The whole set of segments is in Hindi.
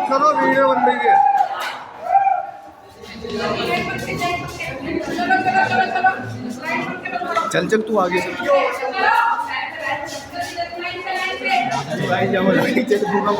करो, वीडियो बन रही है। चल चल तू आगे चल। चल भूखा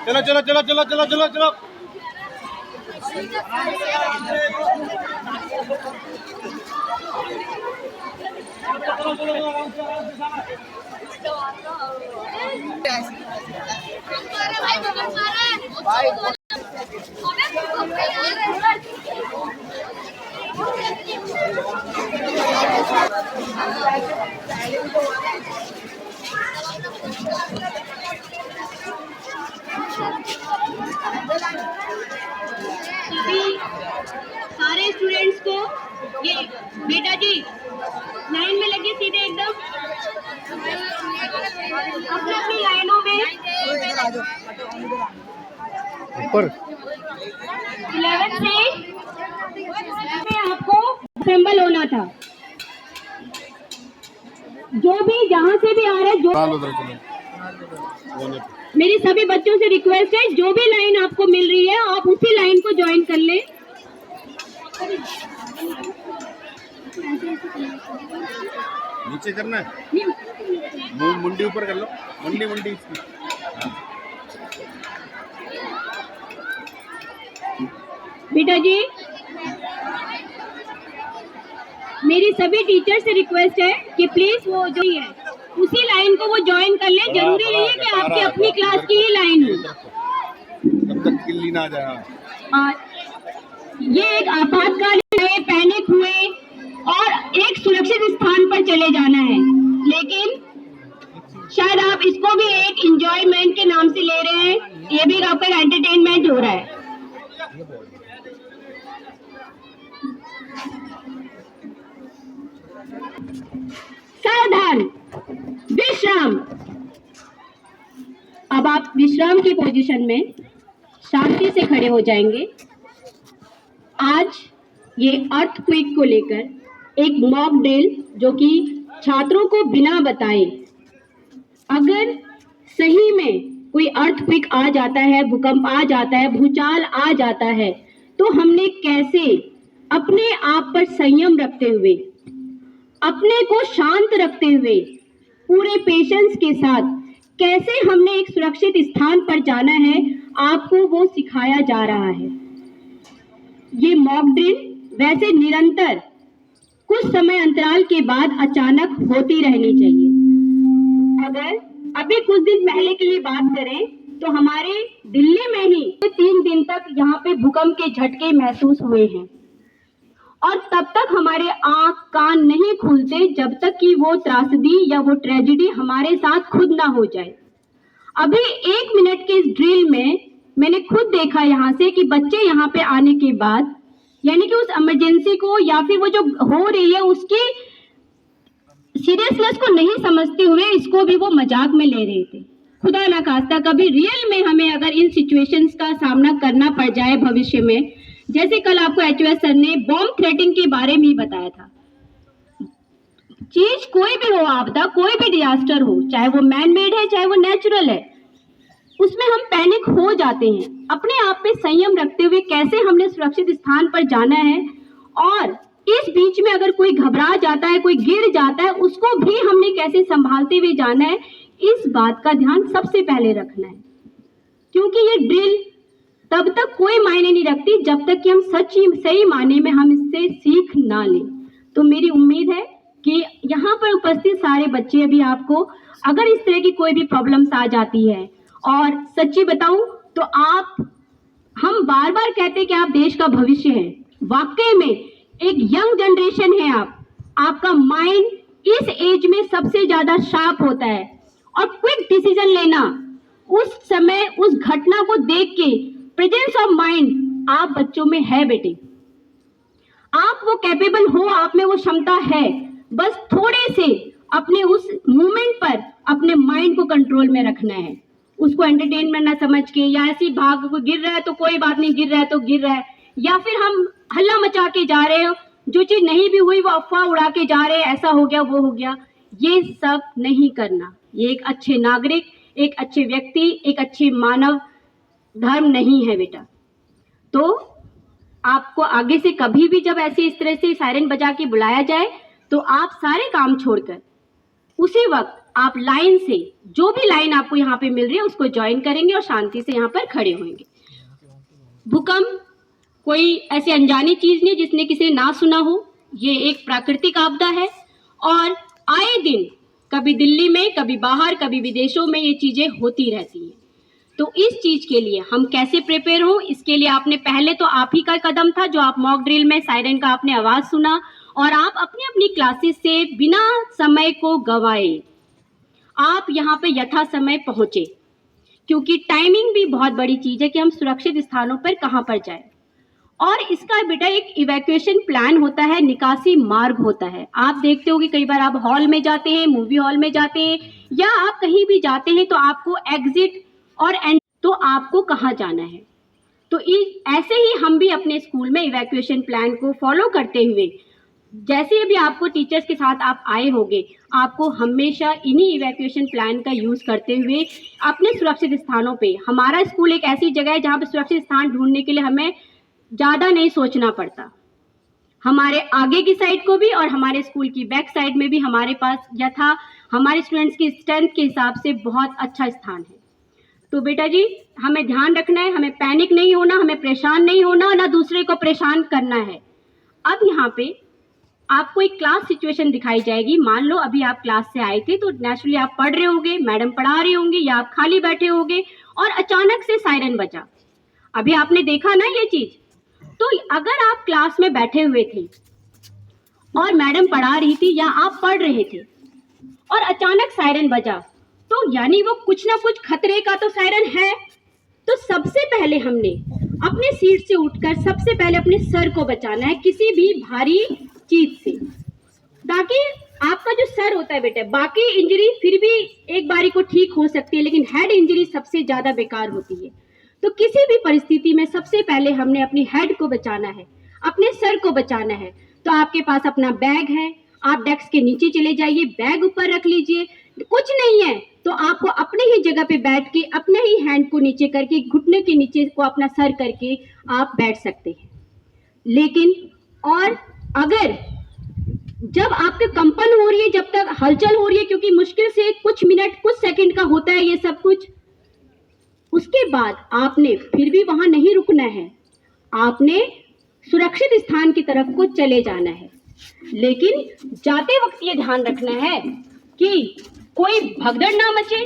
चलो चलो चलो चलो चलो चलो चलो। सारे स्टूडेंट्स को ये बेटा जी लाइन में लगे सीधे एकदम अपनी अपनी लाइनों में ऊपर 11 से आपको असेंबल होना था। जो भी जहाँ से भी आ रहा है, जो मेरी सभी बच्चों से रिक्वेस्ट है, जो भी लाइन आपको मिल रही है आप उसी लाइन को ज्वाइन कर ले। नीचे करना है, मुंडी ऊपर कर लो, मुंडी मुंडी इसकी। बेटा जी मेरी सभी टीचर से रिक्वेस्ट है कि प्लीज वो जो है उसी लाइन को वो ज्वाइन कर ले। जरूरी नहीं है कि आपकी अपनी क्लास की ही लाइन हो। तब तक किल्ली ना जाए। ये एक आपातकालीन है, पैनिक हुए और एक सुरक्षित स्थान पर चले जाना है, लेकिन शायद आप इसको भी एक एंजॉयमेंट के नाम से ले रहे हैं। ये भी आपका एंटरटेनमेंट हो रहा है। सावधान, विश्राम। अब आप विश्राम की पोजीशन में शांति से खड़े हो जाएंगे। आज ये अर्थक्वेक को लेकर एक मॉक ड्रिल जो कि छात्रों को बिना बताए अगर सही में कोई अर्थक्वेक आ जाता है, भूकंप आ जाता है, भूचाल आ जाता है, तो हमने कैसे अपने आप पर संयम रखते हुए, अपने को शांत रखते हुए, पूरे पेशेंस के साथ कैसे हमने एक सुरक्षित स्थान पर जाना है, आपको वो सिखाया जा रहा है। ये मॉक ड्रिल वैसे निरंतर कुछ समय अंतराल के बाद अचानक होती रहनी चाहिए। अगर अभी कुछ दिन पहले की ही बात करें तो हमारे दिल्ली में ही 3 दिन तक यहाँ पे भूकंप के झटके महसूस हुए हैं और तब तक हमारे आंख कान नहीं खुलते जब तक कि वो त्रासदी या वो ट्रेजेडी हमारे साथ खुद ना हो जाए। अभी 1 मिनट के इस ड्रिल में मैंने खुद देखा यहाँ से कि बच्चे यहाँ पे आने के बाद यानी कि उस इमरजेंसी को या फिर वो जो हो रही है उसकी सीरियसनेस को नहीं समझते हुए इसको भी वो मजाक में ले रहे थे। खुदा ना खास्ता कभी रियल में हमें अगर इन सिचुएशंस का सामना करना पड़ जाए भविष्य में, जैसे कल आपको एचओएस सर ने बॉम्ब थ्रेटिंग के बारे में बताया था। चीज कोई भी हो, आपदा कोई भी डिजास्टर हो, चाहे वो मैन मेड है चाहे वो नेचुरल है, उसमें हम पैनिक हो जाते हैं। अपने आप पे संयम रखते हुए कैसे हमने सुरक्षित स्थान पर जाना है और इस बीच में अगर कोई घबरा जाता है, कोई गिर जाता है, उसको भी हमने कैसे संभालते हुए जाना है, इस बात का ध्यान सबसे पहले रखना है। क्योंकि ये ड्रिल तब तक कोई मायने नहीं रखती जब तक कि हम सही माने में हम इससे सीख ना लें। तो मेरी उम्मीद है कि यहाँ पर उपस्थित सारे बच्चे अभी आपको अगर इस तरह की कोई भी प्रॉब्लम्स आ जाती है, और सच्ची बताऊं तो हम बार बार कहते हैं कि आप देश का भविष्य हैं, वाकई में एक यंग जनरेशन है आपका माइंड इस एज में सबसे ज्यादा शार्प होता है और क्विक डिसीजन लेना उस समय उस घटना को देख के प्रेजेंस ऑफ माइंड आप बच्चों में है बेटे। आप वो कैपेबल हो, आप में वो क्षमता है, बस थोड़े से अपने उस मोमेंट पर अपने माइंड को कंट्रोल में रखना है, उसको एंटरटेनमेंट ना समझ के, या ऐसी भाग को गिर रहा है तो कोई बात नहीं, गिर रहा है तो गिर रहा है, या फिर हम हल्ला मचा के जा रहे हो, जो चीज नहीं भी हुई वो अफवाह उड़ा के जा रहे हैं, ऐसा हो गया वो हो गया, ये सब नहीं करना। ये एक अच्छे नागरिक, एक अच्छे व्यक्ति, एक अच्छे मानव धर्म नहीं है बेटा। तो आपको आगे से कभी भी जब ऐसे इस तरह से सायरन बजा के बुलाया जाए तो आप सारे काम छोड़कर उसी वक्त आप लाइन से, जो भी लाइन आपको यहाँ पे मिल रही है उसको ज्वाइन करेंगे और शांति से यहाँ पर खड़े होंगे। भूकंप कोई ऐसी अनजानी चीज नहीं जिसने किसी ने ना सुना हो, ये एक प्राकृतिक आपदा है और आए दिन कभी दिल्ली में, कभी बाहर, कभी विदेशों में ये चीजें होती रहती हैं। तो इस चीज के लिए हम कैसे प्रिपेयर हो, इसके लिए आपने पहले तो आप ही का कदम था जो आप मॉक ड्रिल में सायरन का आपने आवाज सुना और आप अपनी अपनी क्लासेस से बिना समय को गवाए आप यहाँ पे यथा समय पहुंचे, क्योंकि टाइमिंग भी बहुत बड़ी चीज है कि हम सुरक्षित स्थानों पर कहाँ पर जाए। और इसका बेटा एक इवैक्यूएशन प्लान होता है, निकासी मार्ग होता है। आप देखते हो कि कई बार आप हॉल में जाते हैं, मूवी हॉल में जाते हैं, या आप कहीं भी जाते हैं तो आपको एग्जिट और एंड, तो आपको कहाँ जाना है। तो ऐसे ही हम भी अपने स्कूल में इवैक्यूएशन प्लान को फॉलो करते हुए, जैसे भी आपको टीचर्स के साथ आप आए होंगे, आपको हमेशा इन्हीं इवैक्यूएशन प्लान का यूज करते हुए अपने सुरक्षित स्थानों पे, हमारा स्कूल एक ऐसी जगह है जहाँ पे सुरक्षित स्थान ढूंढने के लिए हमें ज़्यादा नहीं सोचना पड़ता। हमारे आगे की साइड को भी और हमारे स्कूल की बैक साइड में भी हमारे पास यथा हमारे स्टूडेंट्स की स्ट्रेंथ के हिसाब से बहुत अच्छा स्थान है। तो बेटा जी हमें ध्यान रखना है, हमें पैनिक नहीं होना, हमें परेशान नहीं होना, ना दूसरे को परेशान करना है। अब यहाँ पे आपको एक क्लास सिचुएशन दिखाई जाएगी। मान लो अभी आप क्लास से आए थे तो नेचुरली आप पढ़ रहे होंगे, मैडम पढ़ा रही होंगी, या आप खाली बैठे होंगे और अचानक से सायरन बजा। अभी आपने देखा ना ये चीज। तो अगर आप क्लास में बैठे हुए थे और मैडम पढ़ा रही थी या आप पढ़ रहे थे और अचानक सायरन बजा, तो यानी वो कुछ ना कुछ खतरे का तो सायरन है। तो सबसे पहले हमने अपने सीट से उठकर सबसे पहले अपने सर को बचाना है किसी भी भारी चीज से, ताकि आपका जो सर होता है बेटा, बाकी इंजरी फिर भी एक बारी को ठीक हो सकती है, लेकिन हेड इंजरी सबसे ज्यादा बेकार होती है। तो किसी भी परिस्थिति में सबसे पहले हमने अपनी हेड को बचाना है, अपने सर को बचाना है। तो आपके पास अपना बैग है, आप डेस्क के नीचे चले जाइए, बैग ऊपर रख लीजिए। कुछ नहीं है तो आपको अपने ही जगह पे बैठ के अपने ही हैंड को नीचे करके, घुटने के नीचे को अपना सर करके आप बैठ सकते हैं। लेकिन और अगर जब आपके कंपन हो रही है, जब तक हलचल हो रही है, क्योंकि मुश्किल से कुछ मिनट कुछ सेकंड का होता है ये सब कुछ, उसके बाद आपने फिर भी वहां नहीं रुकना है, आपने सुरक्षित स्थान की तरफ को चले जाना है। लेकिन जाते वक्त ये ध्यान रखना है कि कोई भगदड़ ना मचे,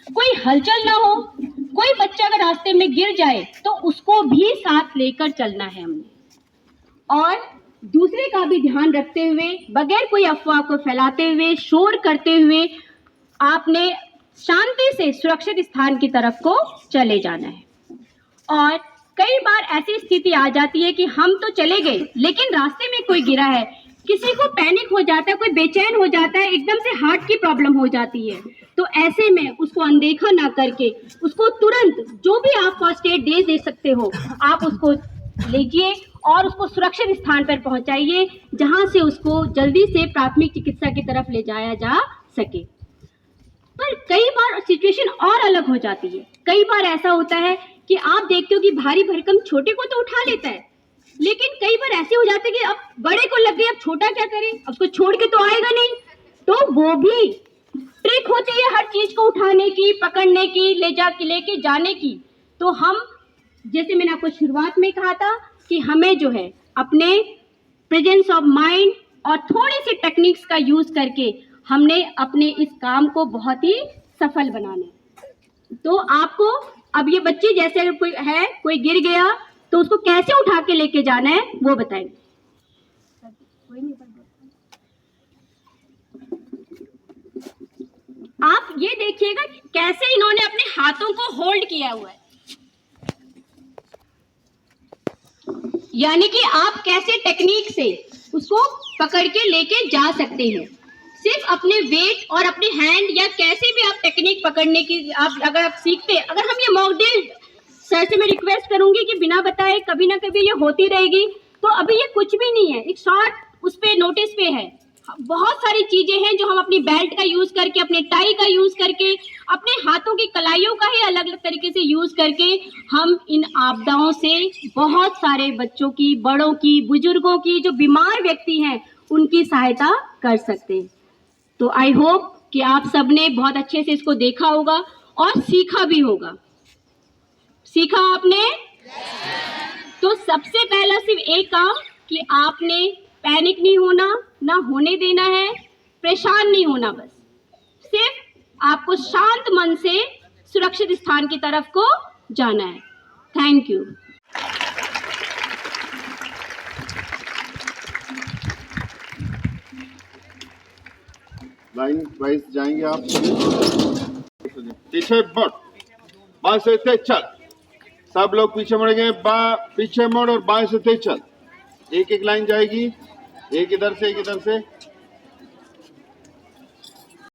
कोई हलचल ना हो, कोई बच्चा अगर रास्ते में गिर जाए तो उसको भी साथ लेकर चलना है हमने। और दूसरे का भी ध्यान रखते हुए, बगैर कोई अफवाह को फैलाते हुए, शोर करते हुए आपने शांति से सुरक्षित स्थान की तरफ को चले जाना है। और कई बार ऐसी स्थिति आ जाती है कि हम तो चले गए लेकिन रास्ते में कोई गिरा है, किसी को पैनिक हो जाता है, कोई बेचैन हो जाता है, एकदम से हार्ट की प्रॉब्लम हो जाती है। तो ऐसे में उसको अनदेखा ना करके उसको तुरंत जो भी आप फर्स्ट एड दे सकते हो आप उसको लीजिए और उसको सुरक्षित स्थान पर पहुंचाइए, जहां से उसको जल्दी से प्राथमिक चिकित्सा की तरफ ले जाया जा सके। पर कई बार सिचुएशन और अलग हो जाती है। कई बार ऐसा होता है कि आप देखते हो कि भारी भरकम छोटे को तो उठा लेता है, लेकिन कई बार ऐसे हो जाते हैं कि अब बड़े को लग गई, अब छोटा क्या करे, अब उसको छोड़ के तो आएगा नहीं। तो वो भी ट्रिक होती है हर चीज को उठाने की, पकड़ने की, लेके जाने की। तो हम, जैसे मैंने आपको शुरुआत में कहा था कि हमें जो है अपने प्रेजेंस ऑफ माइंड और थोड़ी सी टेक्निक्स का यूज करके हमने अपने इस काम को बहुत ही सफल बनाना है। तो आपको अब ये बच्चे जैसे कोई गिर गया तो उसको कैसे उठा के लेके जाना है वो बताएंगे। आप ये देखिएगा कैसे इन्होंने अपने हाथों को होल्ड किया हुआ है, यानी कि आप कैसे टेक्निक से उसको पकड़ के लेके जा सकते हैं। सिर्फ अपने वेट और अपने हैंड या कैसे भी आप टेक्निक पकड़ने की अगर आप सीखते हैं, अगर हम ये मॉक ड्रिल सर से मैं रिक्वेस्ट करूंगी कि बिना बताए कभी ना कभी ये होती रहेगी, तो अभी ये कुछ भी नहीं है, एक शॉर्ट उस पे नोटिस पे है। बहुत सारी चीजें हैं जो हम अपनी बेल्ट का यूज करके, अपने टाई का यूज करके, अपने हाथों की कलाइयों का ही अलग अलग तरीके से यूज करके हम इन आपदाओं से बहुत सारे बच्चों की, बड़ों की, बुजुर्गों की, जो बीमार व्यक्ति हैं उनकी सहायता कर सकते हैं। तो आई होप कि आप सबने बहुत अच्छे से इसको देखा होगा और सीखा भी होगा। सीखा आपने? तो सबसे पहला सिर्फ एक काम कि आपने पैनिक नहीं होना, ना होने देना है, परेशान नहीं होना, बस सिर्फ आपको शांत मन से सुरक्षित स्थान की तरफ को जाना है। Thank you. लाइन वाइज जाएंगे आप। पीछे मुड़, बाएं से तेज चल। सब लोग पीछे मुड़ेंगे, पीछे मुड़ और बाएं से तेज चल। एक एक लाइन जाएगी, एक इधर से एक इधर से।